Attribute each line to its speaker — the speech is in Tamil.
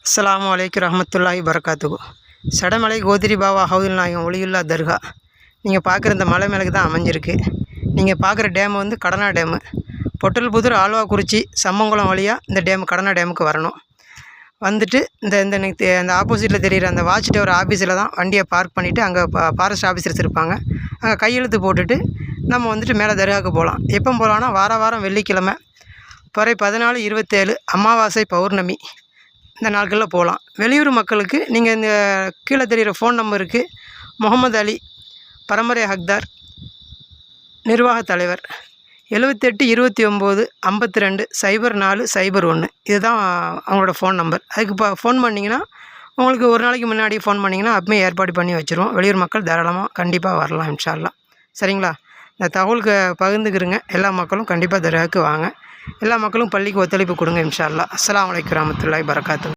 Speaker 1: அஸ்ஸலாமு அலைக்கும் ரஹ்மத்துல்லாஹி வரகாத்துஹு. சடமலை கோதிரி பாபா ஹவுதுல் நாயகம் ஒளியுல்லா தர்கா நீங்கள் பார்க்குற இந்த மலை மேலுக்கு தான் அமைஞ்சிருக்கு. நீங்கள் பார்க்குற டேமு வந்து கடனா டேமு. பொட்டல்புதூர் ஆழ்வாக்குறிச்சி சம்மங்குளம் வழியாக இந்த டேமு கடனா டேமுக்கு வரணும். வந்துட்டு இந்த ஆப்போசிட்டில் தெரிகிற அந்த வாட்ச் டவர் ஆஃபீஸில் தான் வண்டியை பார்க் பண்ணிவிட்டு அங்கே ஃபாரஸ்ட் ஆஃபீஸர்ஸ் இருப்பாங்க. அங்கே கையெழுத்து போட்டுட்டு நம்ம வந்துட்டு மேலே தர்காவுக்கு போகலாம். எப்போ போகலான்னா வாரம் வெள்ளிக்கிழமை பிறை 14, 27 அமாவாசை பௌர்ணமி இந்த நாட்களில் போகலாம். வெளியூர் மக்களுக்கு நீங்கள் இந்த கீழே தெரிகிற ஃபோன் நம்பருக்கு முகமது அலி பரம்பரை ஹக்தார் நிர்வாகத் தலைவர் 78 29 52 04 01 இதுதான் அவங்களோட ஃபோன் நம்பர். அதுக்கு இப்போ ஃபோன் பண்ணிங்கன்னா உங்களுக்கு ஒரு நாளைக்கு முன்னாடி ஃபோன் பண்ணிங்கன்னா அப்பமே ஏற்பாடு பண்ணி வச்சுருவோம். வெளியூர் மக்கள் தாராளமாக கண்டிப்பாக வரலாம் இன்ஷா அல்லாஹ். சரிங்களா? இந்த தகவலுக்கு பகிர்ந்துக்கிறங்க. எல்லா மக்களும் கண்டிப்பாக தர்காவுக்கு வாங்க. எல்லா மக்களும் பள்ளிக்கு ஒத்துழைப்பு கொடுங்க இன்ஷா அல்லாஹ். அஸ்ஸலாமு அலைக்கும் வரஹ்மத்துல்லாஹி வரகாத்துஹு.